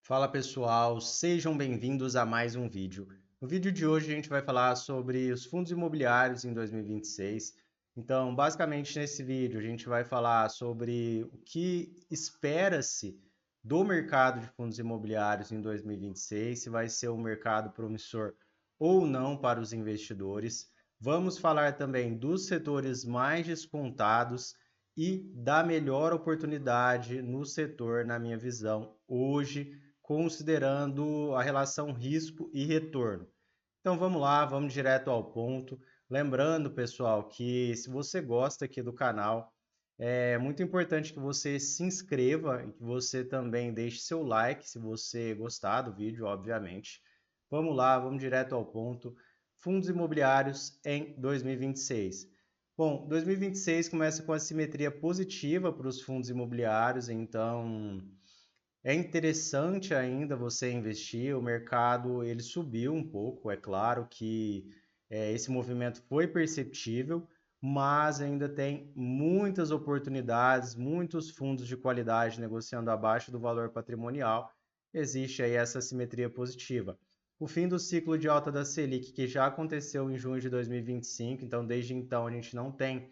Fala pessoal, sejam bem-vindos a mais um vídeo. No vídeo de hoje a gente vai falar sobre os fundos imobiliários em 2026. Então, basicamente nesse vídeo a gente vai falar sobre o que espera-se do mercado de fundos imobiliários em 2026, se vai ser um mercado promissor ou não para os investidores. Vamos falar também dos setores mais descontados e da melhor oportunidade no setor, na minha visão, hoje considerando a relação risco e retorno. Então vamos lá, vamos direto ao ponto. Lembrando, pessoal, que se você gosta aqui do canal, é muito importante que você se inscreva e que você também deixe seu like se você gostar do vídeo, obviamente. Vamos lá, vamos direto ao ponto. Fundos imobiliários em 2026. Bom, 2026 começa com a simetria positiva para os fundos imobiliários, então é interessante ainda você investir, o mercado ele subiu um pouco, é claro que esse movimento foi perceptível, mas ainda tem muitas oportunidades, muitos fundos de qualidade negociando abaixo do valor patrimonial, existe aí essa simetria positiva. O fim do ciclo de alta da Selic, que já aconteceu em junho de 2025, então desde então a gente não tem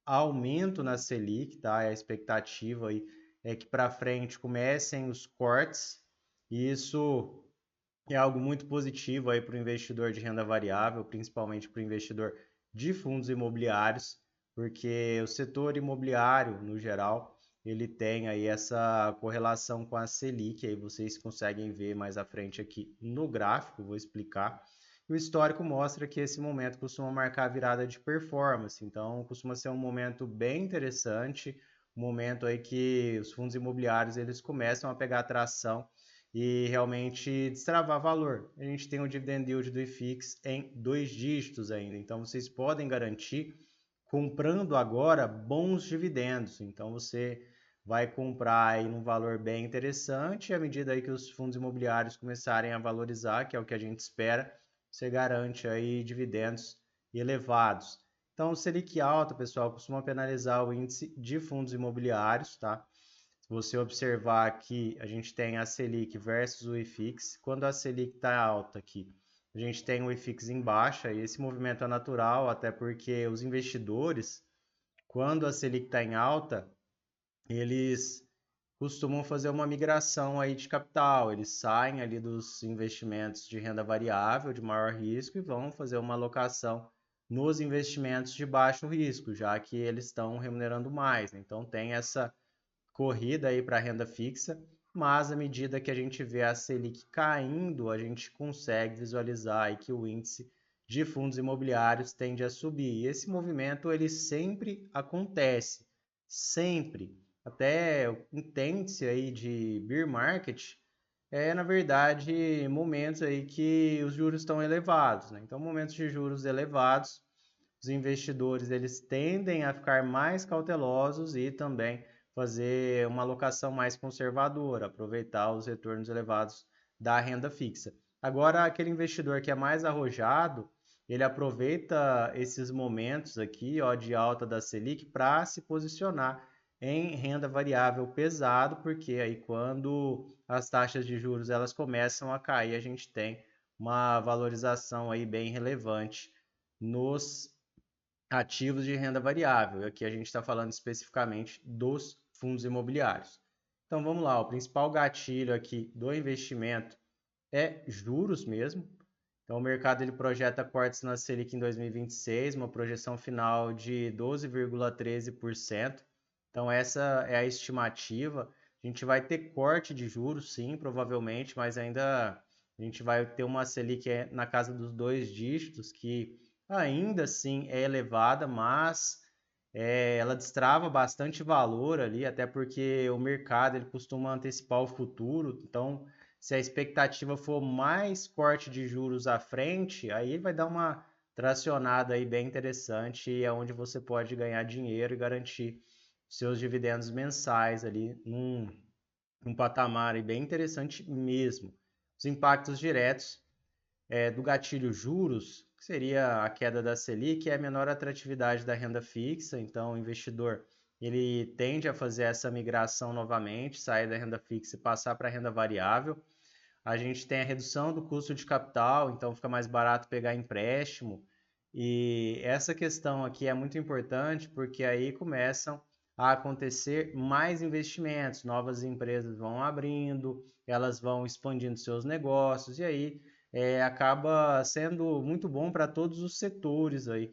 aumento na Selic, tá? É a expectativa aí é que para frente comecem os cortes, e isso é algo muito positivo aí para o investidor de renda variável, principalmente para o investidor de fundos imobiliários, porque o setor imobiliário, no geral, ele tem aí essa correlação com a Selic, aí vocês conseguem ver mais à frente aqui no gráfico, vou explicar. E o histórico mostra que esse momento costuma marcar a virada de performance, então costuma ser um momento bem interessante, um momento aí que os fundos imobiliários eles começam a pegar atração e realmente destravar valor. A gente tem o dividend yield do IFIX em 2 dígitos ainda, então vocês podem garantir comprando agora bons dividendos. Então você vai comprar aí num valor bem interessante, e à medida aí que os fundos imobiliários começarem a valorizar, que é o que a gente espera, você garante aí dividendos elevados. Então, o Selic alta, pessoal, costuma penalizar o índice de fundos imobiliários, tá? Se você observar aqui, a gente tem a Selic versus o IFIX. Quando a Selic está alta aqui, a gente tem o IFIX em baixa, e esse movimento é natural, até porque os investidores, quando a Selic está em alta, eles costumam fazer uma migração aí de capital. Eles saem ali dos investimentos de renda variável, de maior risco, e vão fazer uma alocação nos investimentos de baixo risco, já que eles estão remunerando mais, né? Então tem essa corrida aí para a renda fixa, mas à medida que a gente vê a Selic caindo, a gente consegue visualizar aí que o índice de fundos imobiliários tende a subir. E esse movimento ele sempre acontece, sempre. Até entende-se aí de bear market na verdade momentos aí que os juros estão elevados, né? Então, momentos de juros elevados, os investidores eles tendem a ficar mais cautelosos e também fazer uma alocação mais conservadora, aproveitar os retornos elevados da renda fixa. Agora, aquele investidor que é mais arrojado, ele aproveita esses momentos aqui, ó, de alta da Selic para se posicionar em renda variável pesado, porque aí quando as taxas de juros elas começam a cair, a gente tem uma valorização aí bem relevante nos ativos de renda variável. Aqui a gente está falando especificamente dos fundos imobiliários. Então vamos lá, o principal gatilho aqui do investimento é juros mesmo. Então o mercado ele projeta cortes na Selic em 2026, uma projeção final de 12,13%. Então essa é a estimativa. A gente vai ter corte de juros, sim, provavelmente, mas ainda a gente vai ter uma Selic na casa dos 2 dígitos, que ainda assim é elevada, mas ela destrava bastante valor ali, até porque o mercado ele costuma antecipar o futuro. Então, se a expectativa for mais corte de juros à frente, aí vai dar uma tracionada aí bem interessante, e é onde você pode ganhar dinheiro e garantir seus dividendos mensais ali num patamar aí bem interessante mesmo. Os impactos diretos do gatilho juros, que seria a queda da Selic, é a menor atratividade da renda fixa, então o investidor ele tende a fazer essa migração novamente, sair da renda fixa e passar para a renda variável. A gente tem a redução do custo de capital, então fica mais barato pegar empréstimo. E essa questão aqui é muito importante porque aí começam a acontecer mais investimentos, novas empresas vão abrindo, elas vão expandindo seus negócios e aí acaba sendo muito bom para todos os setores aí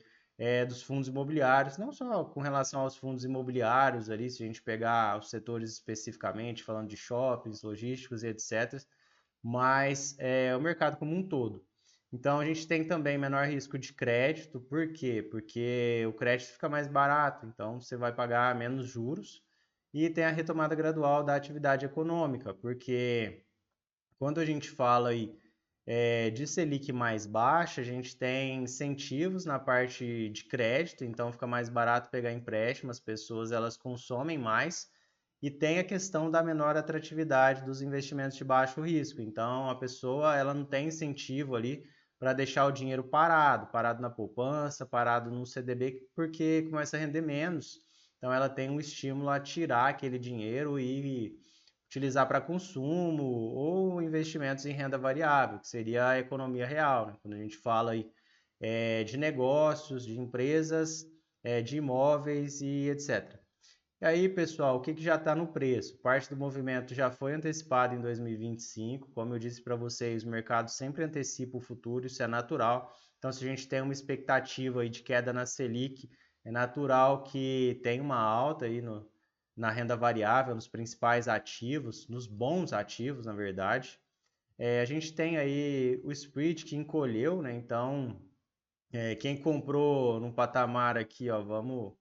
dos fundos imobiliários, não só com relação aos fundos imobiliários ali, se a gente pegar os setores especificamente, falando de shoppings, logísticos e etc., mas o mercado como um todo. Então a gente tem também menor risco de crédito, por quê? Porque o crédito fica mais barato, então você vai pagar menos juros e tem a retomada gradual da atividade econômica, porque quando a gente fala aí de Selic mais baixa, a gente tem incentivos na parte de crédito, então fica mais barato pegar empréstimo, as pessoas elas consomem mais e tem a questão da menor atratividade dos investimentos de baixo risco. Então a pessoa ela não tem incentivo ali para deixar o dinheiro parado, parado na poupança, parado no CDB, porque começa a render menos. Então ela tem um estímulo a tirar aquele dinheiro e utilizar para consumo ou investimentos em renda variável, que seria a economia real, né? Quando a gente fala aí, de negócios, de empresas, de imóveis e etc. E aí, pessoal, o que já está no preço? Parte do movimento já foi antecipado em 2025. Como eu disse para vocês, o mercado sempre antecipa o futuro, isso é natural. Então, se a gente tem uma expectativa aí de queda na Selic, é natural que tenha uma alta aí na renda variável, nos principais ativos, nos bons ativos, na verdade. A gente tem aí o spread que encolheu, né? Então, quem comprou num patamar aqui, ó, vamos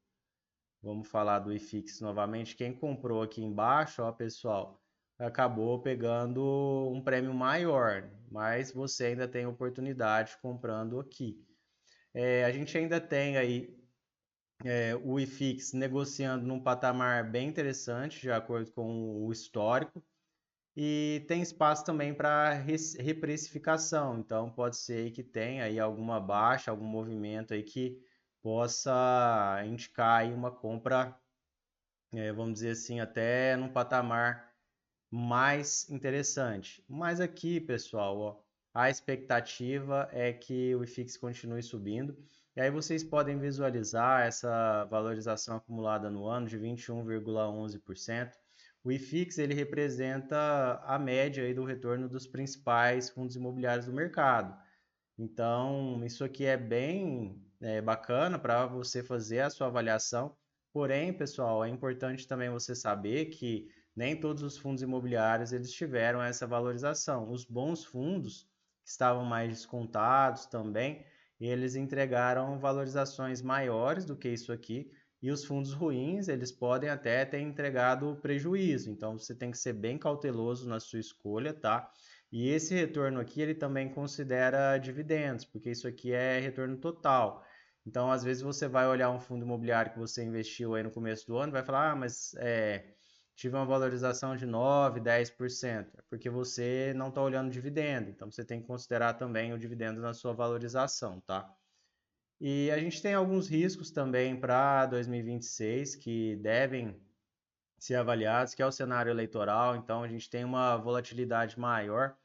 falar do IFIX novamente. Quem comprou aqui embaixo, ó, pessoal, acabou pegando um prêmio maior, mas você ainda tem oportunidade comprando aqui. A gente ainda tem aí o IFIX negociando num patamar bem interessante, de acordo com o histórico, e tem espaço também para reprecificação. Então pode ser que tenha aí alguma baixa, algum movimento aí que possa indicar aí uma compra, vamos dizer assim, até num patamar mais interessante. Mas aqui, pessoal, ó, a expectativa é que o IFIX continue subindo. E aí vocês podem visualizar essa valorização acumulada no ano de 21,11%. O IFIX ele representa a média aí do retorno dos principais fundos imobiliários do mercado. Então, isso aqui é bem bacana para você fazer a sua avaliação. Porém, pessoal, é importante também você saber que nem todos os fundos imobiliários eles tiveram essa valorização. Os bons fundos, que estavam mais descontados também, eles entregaram valorizações maiores do que isso aqui. E os fundos ruins, eles podem até ter entregado prejuízo. Então, você tem que ser bem cauteloso na sua escolha, tá? E esse retorno aqui, ele também considera dividendos, porque isso aqui é retorno total. Então, às vezes você vai olhar um fundo imobiliário que você investiu aí no começo do ano, vai falar, mas tive uma valorização de 9, 10%. É porque você não está olhando dividendo. Então, você tem que considerar também o dividendo na sua valorização, tá? E a gente tem alguns riscos também para 2026 que devem ser avaliados, que é o cenário eleitoral. Então, a gente tem uma volatilidade maior.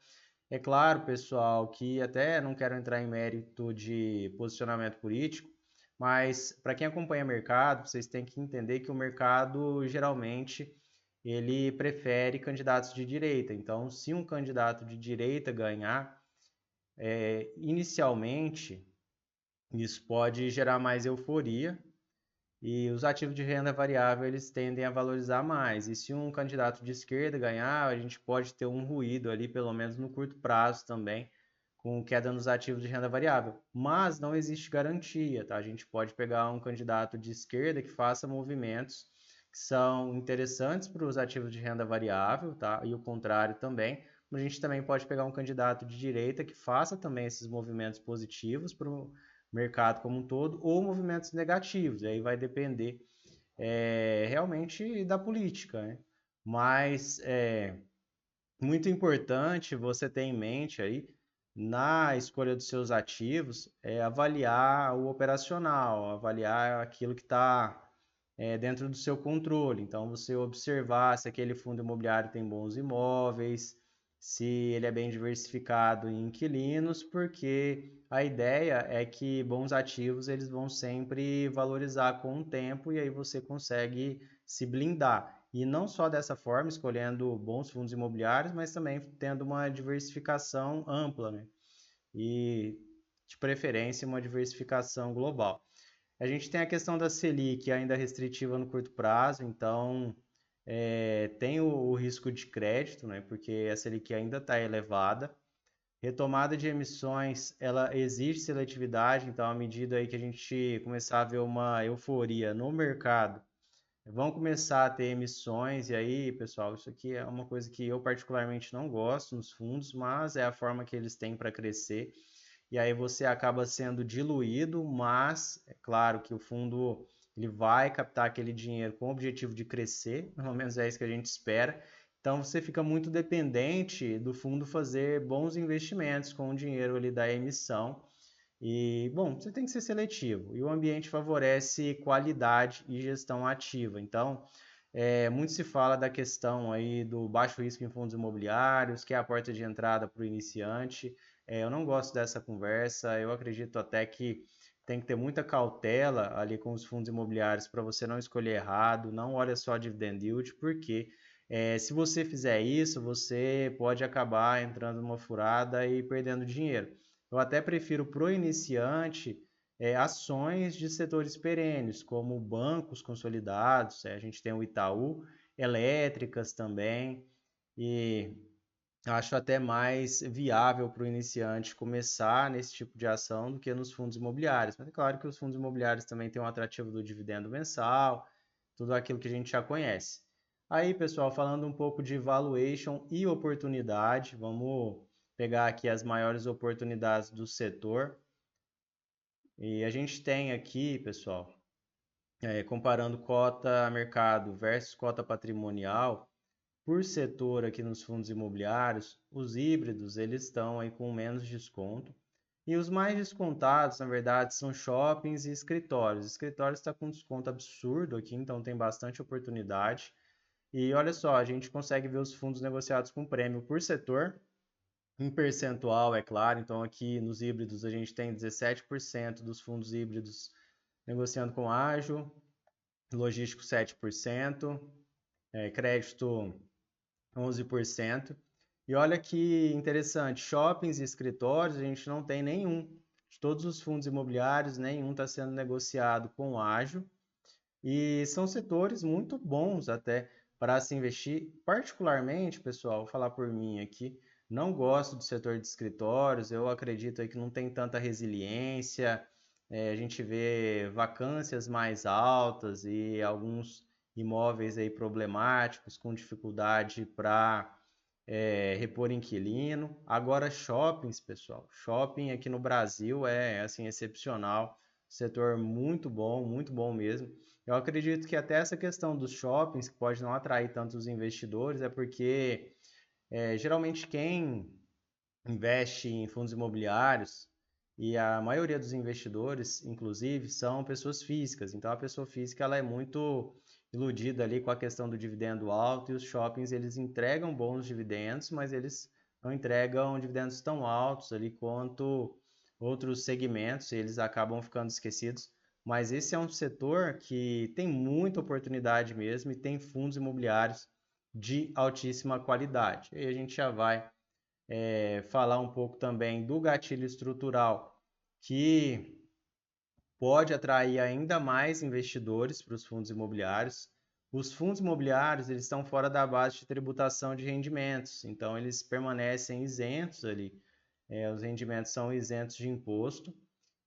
É claro, pessoal, que até não quero entrar em mérito de posicionamento político, mas para quem acompanha o mercado, vocês têm que entender que o mercado geralmente ele prefere candidatos de direita. Então, se um candidato de direita ganhar, inicialmente isso pode gerar mais euforia e os ativos de renda variável eles tendem a valorizar mais. E se um candidato de esquerda ganhar, a gente pode ter um ruído ali, pelo menos no curto prazo também, com queda nos ativos de renda variável. Mas não existe garantia, tá? A gente pode pegar um candidato de esquerda que faça movimentos que são interessantes para os ativos de renda variável, tá? E o contrário também. Mas a gente também pode pegar um candidato de direita que faça também esses movimentos positivos para o mercado como um todo, ou movimentos negativos. Aí vai depender realmente da política, né? Mas muito importante você ter em mente aí, na escolha dos seus ativos, avaliar o operacional, avaliar aquilo que está dentro do seu controle. Então, você observar se aquele fundo imobiliário tem bons imóveis, se ele é bem diversificado em inquilinos, porque a ideia é que bons ativos eles vão sempre valorizar com o tempo e aí você consegue se blindar. E não só dessa forma, escolhendo bons fundos imobiliários, mas também tendo uma diversificação ampla, né? E de preferência uma diversificação global. A gente tem a questão da Selic ainda restritiva no curto prazo, então tem o risco de crédito, né, porque a Selic ainda está elevada. Retomada de emissões, ela exige seletividade, então à medida aí que a gente começar a ver uma euforia no mercado, vão começar a ter emissões, e aí, pessoal, isso aqui é uma coisa que eu particularmente não gosto nos fundos, mas é a forma que eles têm para crescer, e aí você acaba sendo diluído, mas é claro que o fundo ele vai captar aquele dinheiro com o objetivo de crescer, pelo menos é isso que a gente espera. Então você fica muito dependente do fundo fazer bons investimentos com o dinheiro ali da emissão. E, bom, você tem que ser seletivo. E o ambiente favorece qualidade e gestão ativa. Então, muito se fala da questão aí do baixo risco em fundos imobiliários, que é a porta de entrada para o iniciante. Eu não gosto dessa conversa. Eu acredito até que tem que ter muita cautela ali com os fundos imobiliários para você não escolher errado. Não olha só a dividend yield, porque se você fizer isso, você pode acabar entrando numa furada e perdendo dinheiro. Eu até prefiro para o iniciante ações de setores perenes, como bancos consolidados, a gente tem o Itaú, elétricas também, e acho até mais viável para o iniciante começar nesse tipo de ação do que nos fundos imobiliários. Mas é claro que os fundos imobiliários também têm um atrativo do dividendo mensal, tudo aquilo que a gente já conhece. Aí, pessoal, falando um pouco de valuation e oportunidade, vamos pegar aqui as maiores oportunidades do setor. E a gente tem aqui, pessoal, comparando cota mercado versus cota patrimonial, por setor aqui nos fundos imobiliários, os híbridos eles estão aí com menos desconto. E os mais descontados, na verdade, são shoppings e escritórios. Escritórios está com desconto absurdo aqui, então tem bastante oportunidade. E olha só, a gente consegue ver os fundos negociados com prêmio por setor, em percentual, é claro. Então aqui nos híbridos a gente tem 17% dos fundos híbridos negociando com ágio, logístico 7%, crédito 11%. E olha que interessante, shoppings e escritórios a gente não tem nenhum. De todos os fundos imobiliários, nenhum está sendo negociado com ágio. E são setores muito bons até para se investir. Particularmente, pessoal, vou falar por mim aqui, não gosto do setor de escritórios, eu acredito aí que não tem tanta resiliência, a gente vê vacâncias mais altas e alguns imóveis aí problemáticos, com dificuldade para repor inquilino. Agora, shoppings, pessoal, shopping aqui no Brasil é assim excepcional, setor muito bom mesmo. Eu acredito que até essa questão dos shoppings, que pode não atrair tantos investidores, é porque geralmente quem investe em fundos imobiliários e a maioria dos investidores, inclusive, são pessoas físicas. Então a pessoa física ela é muito iludida ali com a questão do dividendo alto e os shoppings eles entregam bons dividendos, mas eles não entregam dividendos tão altos ali quanto outros segmentos e eles acabam ficando esquecidos. Mas esse é um setor que tem muita oportunidade mesmo e tem fundos imobiliários de altíssima qualidade. E a gente já vai falar um pouco também do gatilho estrutural, que pode atrair ainda mais investidores para os fundos imobiliários. Os fundos imobiliários eles estão fora da base de tributação de rendimentos, então eles permanecem isentos ali. Os rendimentos são isentos de imposto.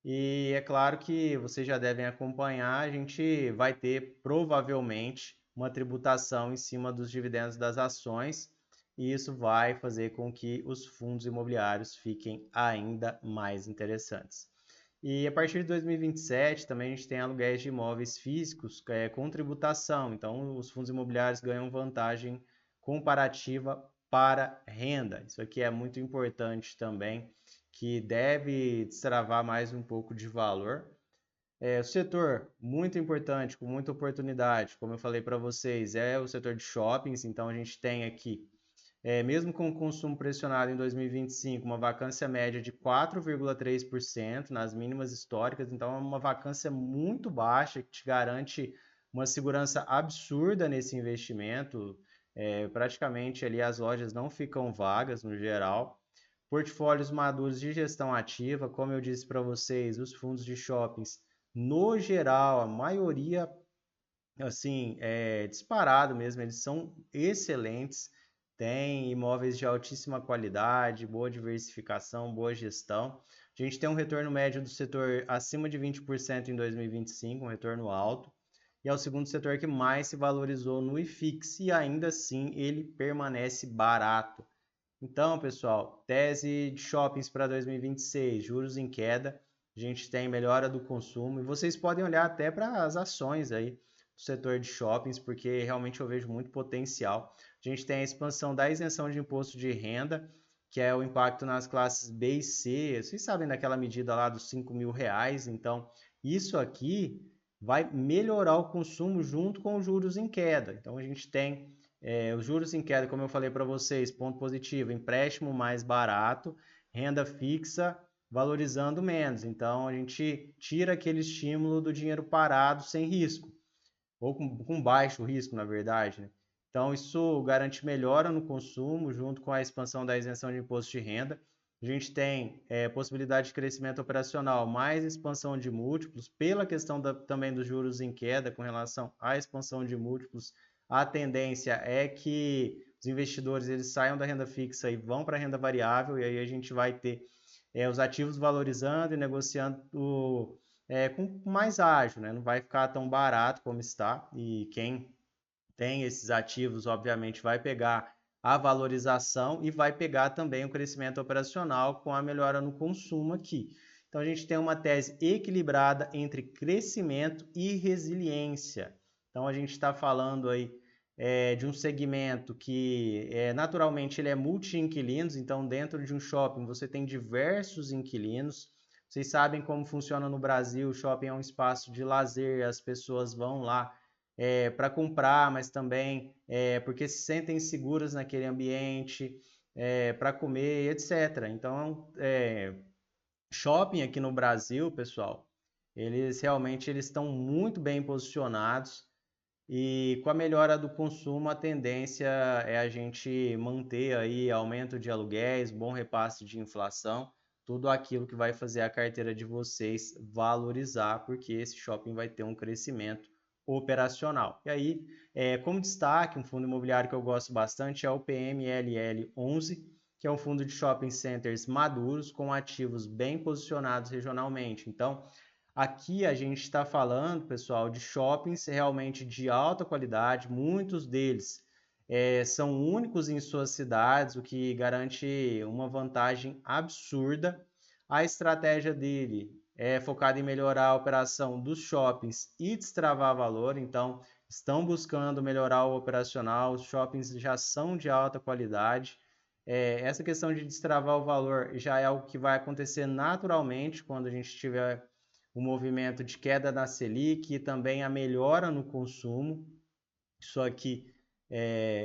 E é claro que vocês já devem acompanhar, a gente vai ter provavelmente uma tributação em cima dos dividendos das ações, e isso vai fazer com que os fundos imobiliários fiquem ainda mais interessantes. E a partir de 2027 também a gente tem aluguéis de imóveis físicos com tributação, então os fundos imobiliários ganham vantagem comparativa para renda. Isso aqui é muito importante também, que deve destravar mais um pouco de valor. O setor muito importante, com muita oportunidade, como eu falei para vocês, é o setor de shoppings, então a gente tem aqui mesmo com o consumo pressionado em 2025, uma vacância média de 4,3% nas mínimas históricas, então é uma vacância muito baixa que te garante uma segurança absurda nesse investimento. Praticamente ali as lojas não ficam vagas no geral. Portfólios maduros de gestão ativa, como eu disse para vocês, os fundos de shoppings, no geral, a maioria, assim, é disparado mesmo, eles são excelentes, têm imóveis de altíssima qualidade, boa diversificação, boa gestão. A gente tem um retorno médio do setor acima de 20% em 2025, um retorno alto, e é o segundo setor que mais se valorizou no IFIX, e ainda assim ele permanece barato. Então, pessoal, tese de shoppings para 2026, juros em queda, a gente tem melhora do consumo, e vocês podem olhar até para as ações aí do setor de shoppings, porque realmente eu vejo muito potencial. A gente tem a expansão da isenção de imposto de renda, que é o impacto nas classes B e C, vocês sabem daquela medida lá dos R$ 5.000, então isso aqui vai melhorar o consumo junto com os juros em queda. Então a gente tem os juros em queda, como eu falei para vocês, ponto positivo, empréstimo mais barato, renda fixa valorizando menos. Então a gente tira aquele estímulo do dinheiro parado sem risco, ou com baixo risco, na verdade, né? Então isso garante melhora no consumo, junto com a expansão da isenção de imposto de renda. A gente tem possibilidade de crescimento operacional, mais expansão de múltiplos, pela questão também dos juros em queda com relação à expansão de múltiplos. A tendência é que os investidores eles saiam da renda fixa e vão para a renda variável, e aí a gente vai ter os ativos valorizando e negociando com mais ágil, né? Não vai ficar tão barato como está, e quem tem esses ativos, obviamente, vai pegar a valorização e vai pegar também o crescimento operacional com a melhora no consumo aqui. Então a gente tem uma tese equilibrada entre crescimento e resiliência. Então a gente está falando aí de um segmento que naturalmente ele é multi-inquilinos, então dentro de um shopping você tem diversos inquilinos. Vocês sabem como funciona no Brasil, o shopping é um espaço de lazer, as pessoas vão lá para comprar, mas também porque se sentem seguras naquele ambiente, para comer, etc. Então, shopping aqui no Brasil, pessoal, eles realmente eles estão muito bem posicionados, e com a melhora do consumo, a tendência é a gente manter aí aumento de aluguéis, bom repasse de inflação, tudo aquilo que vai fazer a carteira de vocês valorizar, porque esse shopping vai ter um crescimento operacional. E aí, como destaque, um fundo imobiliário que eu gosto bastante é o PMLL11, que é um fundo de shopping centers maduros com ativos bem posicionados regionalmente. Então, aqui a gente está falando, pessoal, de shoppings realmente de alta qualidade, muitos deles são únicos em suas cidades, o que garante uma vantagem absurda. A estratégia dele é focada em melhorar a operação dos shoppings e destravar valor, então estão buscando melhorar o operacional, os shoppings já são de alta qualidade. Essa questão de destravar o valor já é algo que vai acontecer naturalmente quando a gente tiver o movimento de queda da Selic e também a melhora no consumo. Isso aqui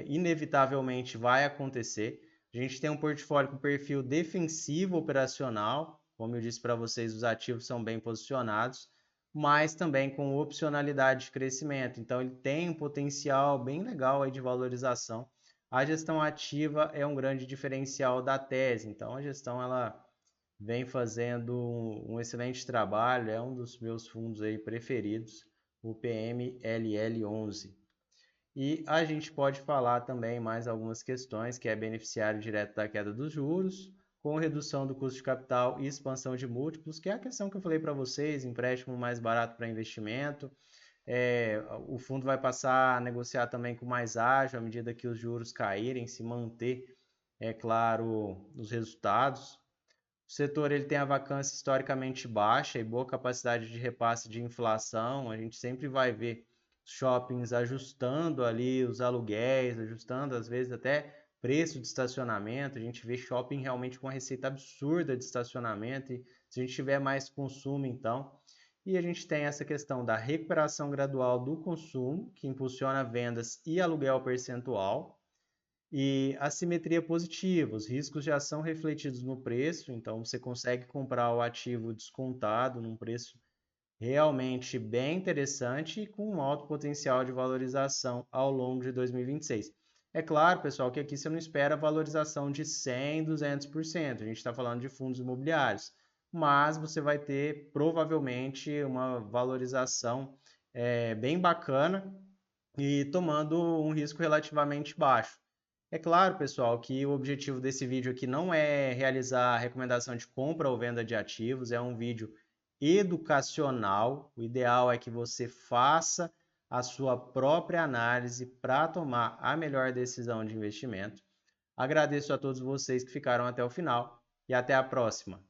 inevitavelmente vai acontecer. A gente tem um portfólio com perfil defensivo operacional, como eu disse para vocês, os ativos são bem posicionados, mas também com opcionalidade de crescimento. Então ele tem um potencial bem legal aí de valorização. A gestão ativa é um grande diferencial da tese. Então a gestão ela vem fazendo um excelente trabalho, é um dos meus fundos aí preferidos, o PMLL11. E a gente pode falar também mais algumas questões, que é beneficiário direto da queda dos juros, com redução do custo de capital e expansão de múltiplos, que é a questão que eu falei para vocês, empréstimo mais barato para investimento. O fundo vai passar a negociar também com mais ágil à medida que os juros caírem, se manter, é claro, os resultados. O setor ele tem a vacância historicamente baixa e boa capacidade de repasse de inflação. A gente sempre vai ver shoppings ajustando ali os aluguéis, ajustando às vezes até preço de estacionamento. A gente vê shopping realmente com uma receita absurda de estacionamento, e se a gente tiver mais consumo, então. E a gente tem essa questão da recuperação gradual do consumo, que impulsiona vendas e aluguel percentual. e assimetria positiva. Os riscos já são refletidos no preço, então você consegue comprar o ativo descontado num preço realmente bem interessante e com um alto potencial de valorização ao longo de 2026. É claro, pessoal, que aqui você não espera valorização de 100, 200%. A gente está falando de fundos imobiliários, mas você vai ter provavelmente uma valorização bem bacana e tomando um risco relativamente baixo. É claro, pessoal, que o objetivo desse vídeo aqui não é realizar a recomendação de compra ou venda de ativos, é um vídeo educacional. O ideal é que você faça a sua própria análise para tomar a melhor decisão de investimento. Agradeço a todos vocês que ficaram até o final e até a próxima.